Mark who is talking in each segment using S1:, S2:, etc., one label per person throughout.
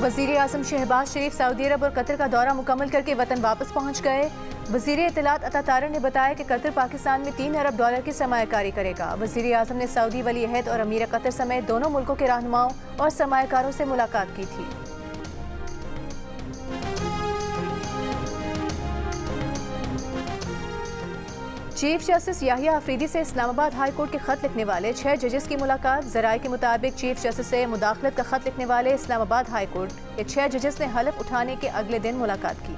S1: वज़ीर आज़म शहबाज शरीफ सऊदी अरब और कतर का दौरा मुकम्मल करके वतन वापस पहुँच गए। वज़ीर इत्तलात अता तारर ने बताया कि कतर पाकिस्तान में $3 अरब की सरमायाकारी करेगा। वज़ीर आज़म ने सऊदी वली अहद और अमीर कतर समेत दोनों मुल्कों के रहनुमाओं और सरमायाकारों से मुलाकात की थी। चीफ जस्टिस याहिया अफरीदी से इस्लामाबाद हाई कोर्ट के खत लिखने वाले 6 जजेस की मुलाकात। ज़राए के मुताबिक चीफ जस्टिस से मुदाखलत का खत लिखने वाले इस्लामाबाद हाई कोर्ट के 6 जजेस ने हलफ उठाने के अगले दिन मुलाकात की।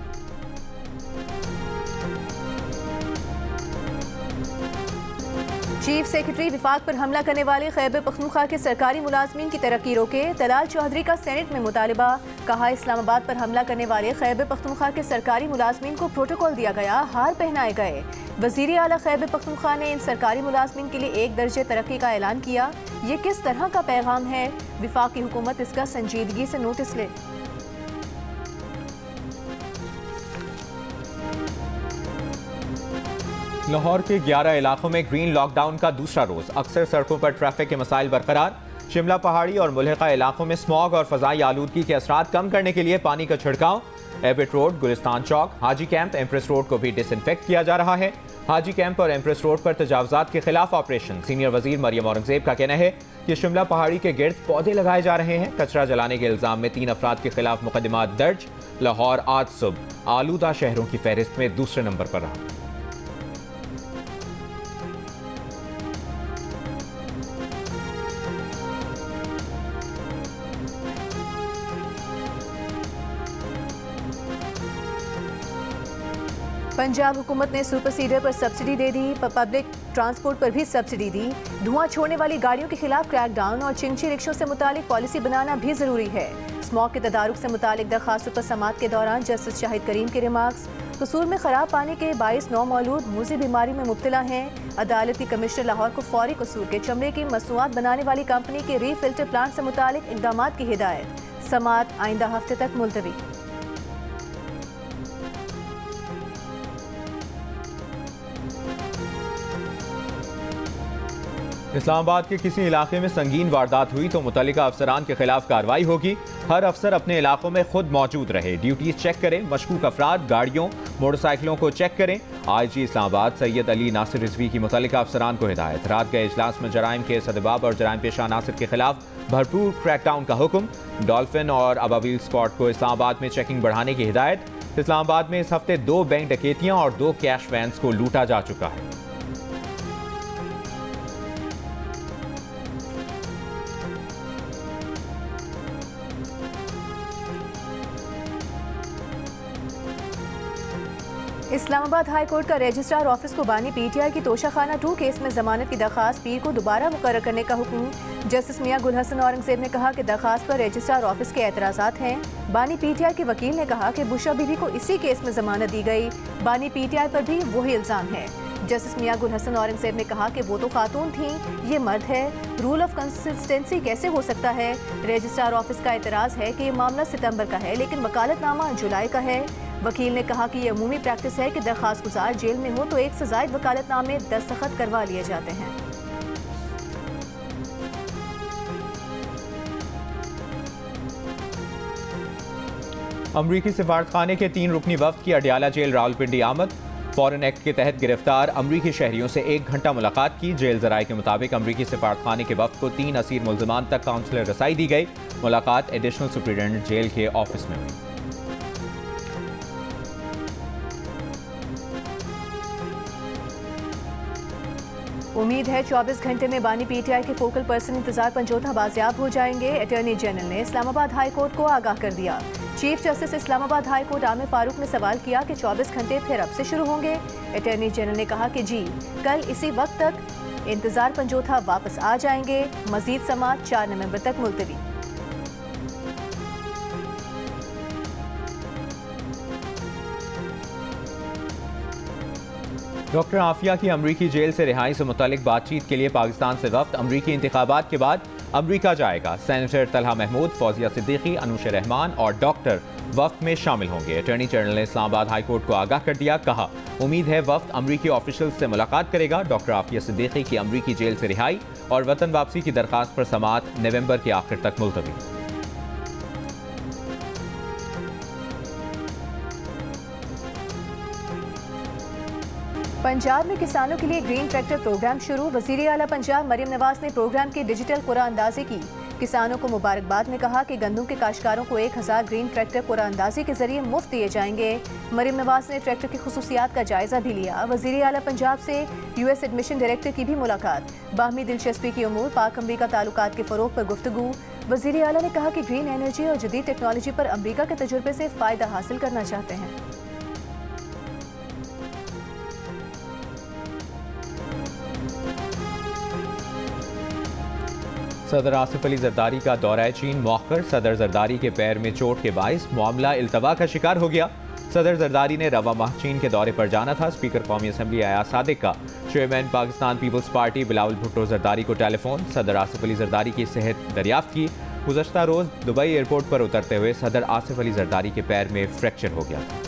S1: चीफ सेक्रेटरी विफाक पर हमला करने वाले खैबर पख्तूनख्वा के सरकारी मुलाजमीन की तरक्की रोके। तलाल चौधरी का सेनेट में मुतालबा। कहा, इस्लामाबाद पर हमला करने वाले खैबर पख्तूनख्वा के सरकारी मुलाजमीन को प्रोटोकॉल दिया गया, हार पहनाए गए। वज़ीर आला खैबर पख्तूनख्वा ने इन सरकारी मुलाजमीन के लिए 1 दर्जे तरक्की का ऐलान किया। ये किस तरह का पैगाम है? विफाकी हुकूमत इसका संजीदगी से नोटिस ले।
S2: लाहौर के 11 इलाकों में ग्रीन लॉकडाउन का दूसरा रोज। अक्सर सड़कों पर ट्रैफिक के मसाइल बरकरार। शिमला पहाड़ी और मुल्हिका इलाकों में स्मॉग और फजाई आलूदगी के असरात कम करने के लिए पानी का छिड़काव। एबिट रोड, गुलिस्तान चौक, हाजी कैंप, एम्प्रेस रोड को भी डिसइंफेक्ट किया जा रहा है। हाजी कैंप और एम्प्रेस रोड पर तजावजात के खिलाफ ऑपरेशन। सीनियर वजीर मरियम औरंगजेब का कहना है कि शिमला पहाड़ी के गिर्द पौधे लगाए जा रहे हैं। कचरा जलाने के इल्जाम में 3 अफराद के खिलाफ मुकदमा दर्ज। लाहौर आज सुबह आलूदा शहरों की फहरिस्त में दूसरे नंबर पर रहा।
S1: पंजाब हुकूमत ने सुपर सीडर पर सब्सिडी दे दी। पब्लिक ट्रांसपोर्ट पर भी सब्सिडी दी। धुआं छोड़ने वाली गाड़ियों के खिलाफ क्रैकडाउन और चिंची रिक्शों से मुतालिक पॉलिसी बनाना भी जरूरी है। स्मॉग के तदारुक से मुतालिक दरखास्तों पर समाअत के दौरान जस्टिस शाहिद करीम के रिमार्क्स। कसूर में खराब पानी के 22 नौमौलूद मुज़ी बीमारी में मुब्तला हैं। अदालती कमिश्नर लाहौर को फौरी कसूर के चमड़े की मसनूआत बनाने वाली कंपनी के रीफिल्टर प्लांट से मुतालिक इक़दाम की हिदायत। समाअत आइंदा हफ्ते तक मुलतवी।
S2: इस्लामाबाद के किसी इलाके में संगीन वारदात हुई तो मुतल्लिका अफसरान के खिलाफ कार्रवाई होगी। हर अफसर अपने इलाकों में खुद मौजूद रहे, ड्यूटीज चेक करें, मशकूक अफराद, गाड़ियों, मोटरसाइकिलों को चेक करें। IG इस्लामाबाद सैयद अली नासिर रिजवी की मुतल्लिका अफसरान को हिदायत। रात गए इजलास में जराइम के सदबाब और जराइम पेशा नासिर के खिलाफ भरपूर क्रैकडाउन का हुक्म। डॉल्फिन और अबाविल स्क्वाड को इस्लामाबाद में चेकिंग बढ़ाने की हिदायत। इस्लामाबाद में इस हफ्ते 2 बैंक डकैतियां और 2 कैश वैन्स को लूटा जा चुका है।
S1: इस्लामाबाद हाई कोर्ट का रजिस्ट्रार ऑफिस को बानी PTI की तोशाखाना 2 केस में जमानत की दरखास्त पीर को दोबारा मुकर्रर करने का हुक्म। जस्टिस मियां गुल हसन औरंगजेब ने कहा कि दरखास्त पर रजिस्ट्रार ऑफिस के एतराज़ात हैं। बानी PTI के वकील ने कहा कि बुशरा बीबी को इसी केस में जमानत दी गई। बानी PTI पर भी वही इल्ज़ाम है। जस्टिस मियां गुल हसन औरंगजेब ने कहा कि वो तो खातून थी, ये मर्द है, रूल ऑफ कंसिस्टेंसी कैसे हो सकता है। रजिस्ट्रार ऑफिस का एतराज़ है कि ये मामला सितंबर का है लेकिन वकालतनामा जुलाई का है। वकील ने कहा कि यह अमूमी प्रैक्टिस है कि दरखास्त गुजार जेल में हो तो 1 से ज़ायद वकालतनामे दस्तखत करवा लिए जाते हैं।
S2: अमरीकी सिफारतखाने के 3 रुकनी वफ्द की अडियाला जेल रावलपिंडी आमद। फॉरेन एक्ट के तहत गिरफ्तार अमरीकी शहरियों से 1 घंटा मुलाकात की। जेल जराए के मुताबिक अमरीकी सिफारतखाने के वफ्द को 3 असीर मुल्ज़िमान तक काउंसलर रसाई दी गई। मुलाकात एडिशनल सुप्रिटेंडेंट जेल के ऑफिस में हुई।
S1: उम्मीद है 24 घंटे में बानी PTI के फोकल पर्सन इंतजार पंजोथा बाजियाब हो जाएंगे। अटॉर्नी जनरल ने इस्लामाबाद हाई कोर्ट को आगाह कर दिया। Chief justice Islamabad high court Aamir Farooq ने सवाल किया कि 24 घंटे फिर अब से शुरू होंगे। अटॉर्नी जनरल ने कहा कि जी, कल इसी वक्त तक इंतजार पंजोथा वापस आ जाएंगे। मजीद समाअत 4 नवंबर तक मुलतवी।
S2: डॉक्टर आफिया की अमरीकी जेल से रिहाई से मुतालिक बातचीत के लिए पाकिस्तान से वफ्द अमरीकी इंतखाबात के बाद अमरीका जाएगा। सेनेटर तलहा महमूद, फौजिया सिद्दीकी, अनुश रहमान और डॉक्टर वफ्द में शामिल होंगे। अटॉर्नी जनरल ने इस्लामाबाद हाई कोर्ट को आगाह कर दिया। कहा, उम्मीद है वफ्द अमरीकी ऑफिशियल्स से मुलाकात करेगा। डॉक्टर आफिया सिद्दीकी की अमरीकी जेल से रिहाई और वतन वापसी की दरखास्त पर समाअत नवंबर के आखिर तक मुलतवी।
S1: पंजाब में किसानों के लिए ग्रीन ट्रैक्टर प्रोग्राम शुरू। वज़ीर आला पंजाब मरियम नवाज ने प्रोग्राम की डिजिटल कुरानंदाजी की। किसानों को मुबारकबाद में कहा कि गंदम के काश्तकारों को 1000 ग्रीन ट्रैक्टर कुरानंदाजी के जरिए मुफ्त दिए जाएंगे। मरियम नवाज ने ट्रैक्टर की खुसूसियात का जायजा भी लिया। वज़ीर आला पंजाब से US एडमिशन डायरेक्टर की भी मुलाकात। बाहमी दिलचस्पी की उमूर पाक अमरीका ताल्लुकात के फ़रोग पर गुफ्तगू। वज़ीर आला ने कहा कि ग्रीन एनर्जी और जदीद टेक्नोलॉजी पर अमरीका के तजुर्बे से फ़ायदा हासिल करना चाहते हैं।
S2: सदर आसिफ अली जरदारी का दौरा चीन मौखर। सदर जरदारी के पैर में चोट के बाइस मामला इल्तवा का शिकार हो गया। सदर जरदारी ने रवा माह चीन के दौरे पर जाना था। स्पीकर कौमी असम्बली अयाज सादिक का chairman Pakistan Peoples Party Bilawal Bhutto Zardari को टेलीफोन। सदर आसिफ अली जरदारी की सेहत दरियाफ्त की। गुज़श्ता रोज दुबई एयरपोर्ट पर उतरते हुए सदर आसिफ अली जरदारी के पैर में फ्रैक्चर हो गया था।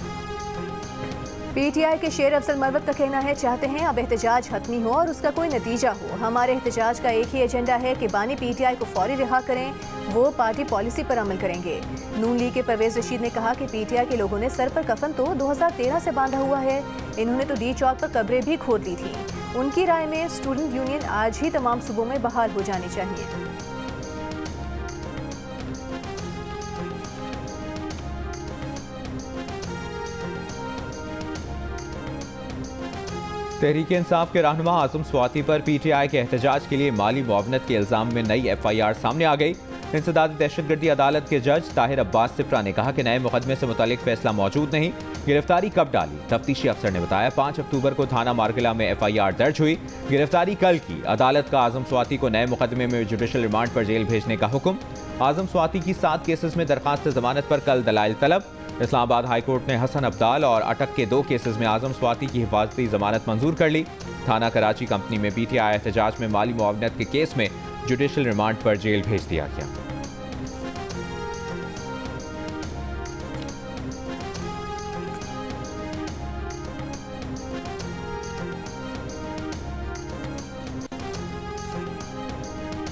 S1: PTI के शेर अफजल मरवत का कहना है, चाहते हैं अब एहतजाज हतमी हो और उसका कोई नतीजा हो। हमारे एहतजाज का एक ही एजेंडा है कि बानी PTI को फौरी रिहा करें। वो पार्टी पॉलिसी पर अमल करेंगे। नून लीग के परवेज रशीद ने कहा कि PTI के लोगों ने सर पर कफन तो 2013 से बांधा हुआ है। इन्होंने तो डी चौक पर कब्रें भी खोद ली थी। उनकी राय में स्टूडेंट यूनियन आज ही तमाम सूबों में बहाल हो जानी चाहिए।
S2: तहरीक इंसाफ के रहनुमा आजम स्वाति पर PTI के एहतजाज के लिए माली मुआवनत के इल्ज़ाम में नई FIR सामने आ गई। इंसदादी दहशतगर्दी अदालत के जज ताहिर अब्बास सिप्रा ने कहा कि नए मुकदमे से मुतालिक फैसला मौजूद नहीं। गिरफ्तारी कब डाली? तफ्तीशी अफसर ने बताया 5 अक्टूबर को थाना मारगिला में FIR दर्ज हुई। गिरफ्तारी कल की। अदालत का आजम स्वाति को नए मुकदमे में जुडिशल रिमांड पर जेल भेजने का हुक्म। आजम स्वाति की 7 केसेस में दरखास्त जमानत पर कल दलाइल तलब। इस्लामाबाद हाई कोर्ट ने हसन अब्दाल और अटक के 2 केसेस में आजम स्वाति की हिफाजती जमानत मंजूर कर ली। थाना कराची कंपनी में PTI एहतजाज में माली मुआवनत के केस में जुडिशल रिमांड पर जेल भेज दिया गया।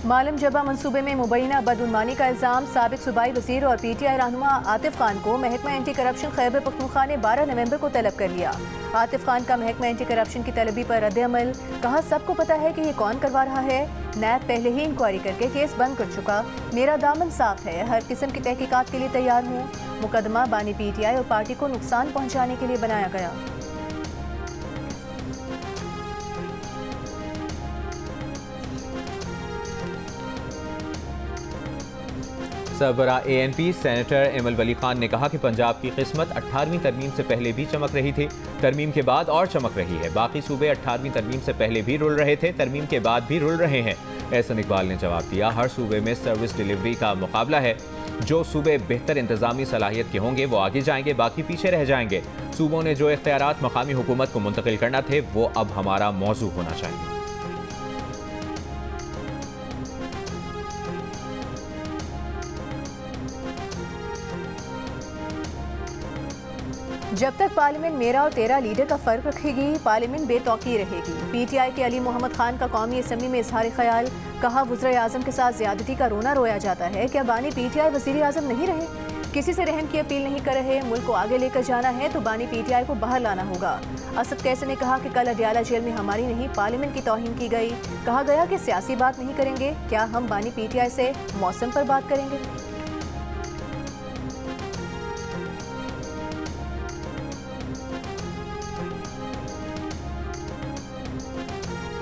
S1: मालम जबा मंसूबे में मुबैना बदउनवानी का इल्ज़ाम। साबिक सूबाई वज़ीर और PTI रहनुमा आतिफ खान को महकमा एंटी करप्शन खैबर पख्तूनख्वा ने 12 नवंबर को तलब कर लिया। आतिफ खान का महकमा एंटी करप्शन की तलबी पर रद्द-ए-अमल। कहा, सबको पता है कि ये कौन करवा रहा है। नैब पहले ही इंक्वायरी करके केस बंद कर चुका। मेरा दामन साफ है, हर किस्म की तहकीकात के लिए तैयार हूँ। मुकदमा बानी PTI और पार्टी को नुकसान पहुँचाने के लिए बनाया गया।
S2: सरबरा ANP सेनेटर एमल वली खान ने कहा कि पंजाब की किस्मत 18वीं तरमीम से पहले भी चमक रही थी, तरमीम के बाद और चमक रही है। बाकी सूबे 18वीं तरमीम से पहले भी रुल रहे थे, तरमीम के बाद भी रुल रहे हैं। एहसन इकबाल ने जवाब दिया, हर सूबे में सर्विस डिलीवरी का मुकाबला है। जो सूबे बेहतर इंतजामी सलाहियत के होंगे वो आगे जाएंगे, बाकी पीछे रह जाएंगे। सूबों ने जो इख्तियारात मकामी हुकूमत को मुंतकिल करना थे वो अब हमारा मौजू होना चाहिए।
S1: जब तक पार्लियामेंट मेरा और तेरा लीडर का फर्क रखेगी, पार्लियामेंट बेतौकी रहेगी। PTI के अली मोहम्मद खान का कौमी असम्बली में इजहार ख्याल। कहा, वज़ीर आज़म के साथ ज्यादती का रोना रोया जाता है। क्या बानी PTI वज़ीर आज़म नहीं रहे? किसी से रहम की अपील नहीं कर रहे। मुल्क को आगे लेकर जाना है तो बानी PTI को बाहर लाना होगा। असद कैसे ने कहा कि कल अडियाला जेल में हमारी नहीं पार्लियामेंट की तौहीन की गई। कहा गया कि सियासी बात नहीं करेंगे। क्या हम बानी PTI से मौसम पर बात करेंगे?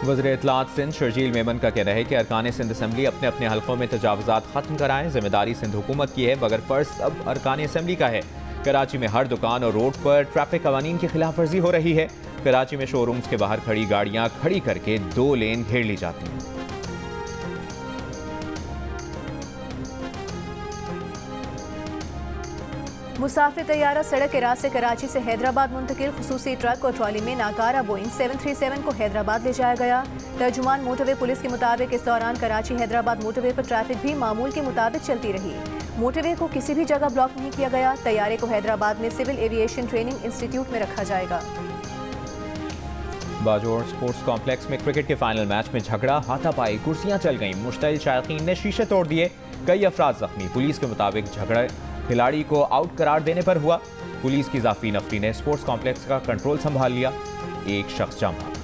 S2: वज़ीर इत्तलात सिंध शर्जील मेमन का कहना है कि अरकान सिंध असम्बली अपने अपने हल्कों में तजावुज़ात खत्म कराएं। जिम्मेदारी सिंध हुकूमत की है, मगर फ़र्ज अब अरकान असम्बली का है। कराची में हर दुकान और रोड पर ट्रैफिक कवानीन की खिलाफ वर्जी हो रही है। कराची में शोरूम्स के बाहर खड़ी गाड़ियाँ खड़ी करके 2 लेन घेर ली जाती हैं।
S1: मुसाफिर तैयारा सड़क के रास्ते कराची से हैदराबाद मुंतकिल। खुसूसी ट्रक और ट्रॉली में नाकारा बोइंग 737 को हैदराबाद ले जाया गया। तर्जुमान मोटरवे पुलिस के मुताबिक इस दौरान कराची हैदराबाद मोटरवे पर ट्रैफिक भी मामूल के मुताबिक चलती रही। मोटरवे को किसी भी जगह ब्लॉक नहीं किया गया। तैयारे को हैदराबाद में सिविल एविएशन ट्रेनिंग इंस्टीट्यूट में रखा जाएगा।
S2: बाजोर स्पोर्ट्स कॉम्प्लेक्स में क्रिकेट के फाइनल मैच में झगड़ा, हाथापाई, कुर्सियां चल गईं। मुश्तइल शायकीन ने शीशे तोड़ दिए, कई अफराद जख्मी। पुलिस के मुताबिक झगड़ा खिलाड़ी को आउट करार देने पर हुआ। पुलिस की इजाफी नफरी ने स्पोर्ट्स कॉम्प्लेक्स का कंट्रोल संभाल लिया। एक शख्स जाम भागा।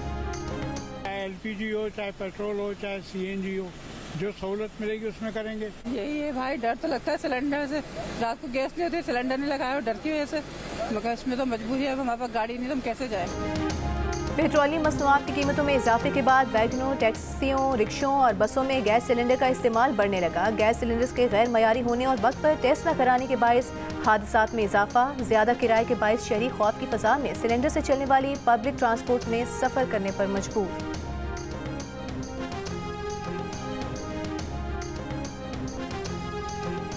S3: LPG हो, चाहे पेट्रोल हो, चाहे CNG हो, जो सहूलत मिलेगी उसमें करेंगे।
S4: यही है भाई, डर तो लगता है सिलेंडर से। रात को गैस नहीं होती, सिलेंडर नहीं लगाया डर की वजह से, मगर इसमें तो मजबूरी है, हमारे पास गाड़ी नहीं तो हम कैसे जाए।
S1: पेट्रोलियम मसनूआत की कीमतों में इजाफे के बाद वैगनों, टैक्सियों, रिक्शों और बसों में गैस सिलेंडर का इस्तेमाल बढ़ने लगा। गैस सिलेंडर्स के गैर मयारी होने और वक्त पर टेस्ट न कराने के बायस हादसात में इजाफा। ज्यादा किराए के बायस शहरी खौफ की फजा में सिलेंडर से चलने वाली पब्लिक ट्रांसपोर्ट में सफर करने पर मजबूर।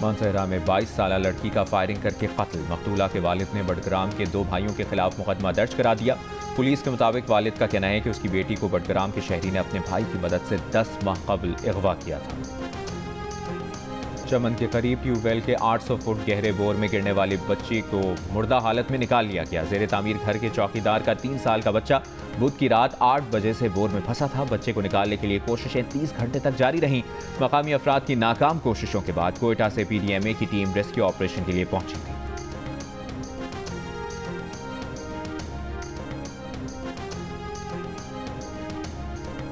S2: मानसहरा में 22 साला लड़की का फायरिंग करके कत्ल। मकतूला के वालिद ने बडग्राम के 2 भाइयों के खिलाफ मुकदमा दर्ज करा दिया। पुलिस के मुताबिक वालिद का कहना है कि उसकी बेटी को बडग्राम के शहरी ने अपने भाई की मदद से 10 माह कबल अगवा किया था। चमन के करीब ट्यूबवेल के 800 फुट गहरे बोर में गिरने वाले बच्चे को मुर्दा हालत में निकाल लिया गया। जेर तामीर घर के चौकीदार का 3 साल का बच्चा बुध की रात 8 बजे से बोर में फंसा था। बच्चे को निकालने के लिए कोशिशें 30 घंटे तक जारी रहीं। मकामी अफराद की नाकाम कोशिशों के बाद कोयटा से PDMA की टीम रेस्क्यू ऑपरेशन के लिए पहुंची थी।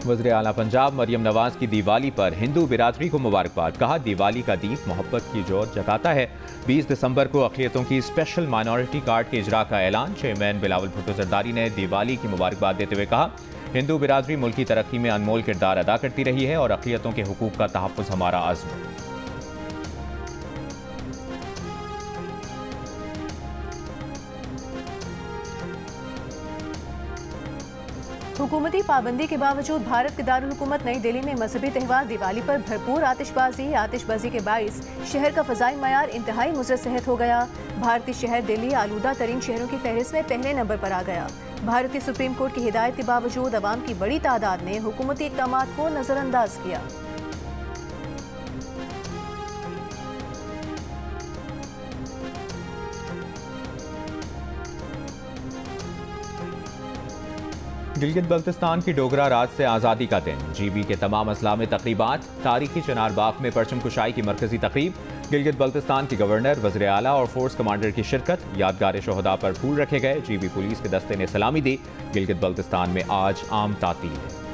S2: वज़ीर आला पंजाब मरियम नवाज की दिवाली पर हिंदू बिरादरी को मुबारकबाद। कहा, दिवाली का दीप मोहब्बत की जोत जगाता है। 20 दिसंबर को अक़लियतों की स्पेशल माइनॉरिटी कार्ड के इजरा का ऐलान। चेयरमैन बिलावल भुट्टो जरदारी ने दिवाली की मुबारकबाद देते हुए कहा, हिंदू बिरादरी मुल्क की तरक्की में अनमोल किरदार अदा करती रही है और अक़लियतों के हुकूक का तहफ़्फ़ुज़ हमारा अज़्म है।
S1: हुकूमती पाबंदी के बावजूद भारत के दारुल हुकूमत नई दिल्ली में मजहबी त्यौहार दिवाली पर भरपूर आतिशबाजी के बाइस शहर का फ़ज़ाई मयार इंतहाई मुज़र सेहत हो गया। भारतीय शहर दिल्ली आलूदा तरीन शहरों की फहरिस्त में पहले नंबर पर आ गया। भारतीय सुप्रीम कोर्ट की हिदायत के बावजूद अवाम की बड़ी तादाद ने हुकूमती इक़दामात को नज़रअंदाज किया।
S2: गिलगित बल्तिस्तान की डोगरा राज से आज़ादी का दिन। GB के तमाम अजला में तकरीबात। तारीखी चनार बाग में परचम कुशाई की मरकजी तकरीब। गिलगित बल्तिस्तान के गवर्नर, वज़ीर आला और फोर्स कमांडर की शिरकत। यादगार शोहदा पर फूल रखे गए। GB पुलिस के दस्ते ने सलामी दी। गिलगित बल्तिस्तान में आज आम तातील है।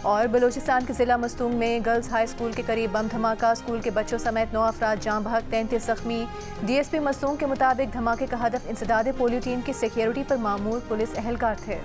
S1: और बलूचिस्तान के जिला मस्तूंग में गर्ल्स हाई स्कूल के करीब बम धमाका। स्कूल के बच्चों समेत 9 अफराद जाम बहक, 33 जख्मी। DSP मस्तूंग के मुताबिक धमाके का हदफ इंसदाद पोलियो टीम की सिक्योरिटी पर मामूर पुलिस एहलकार थे।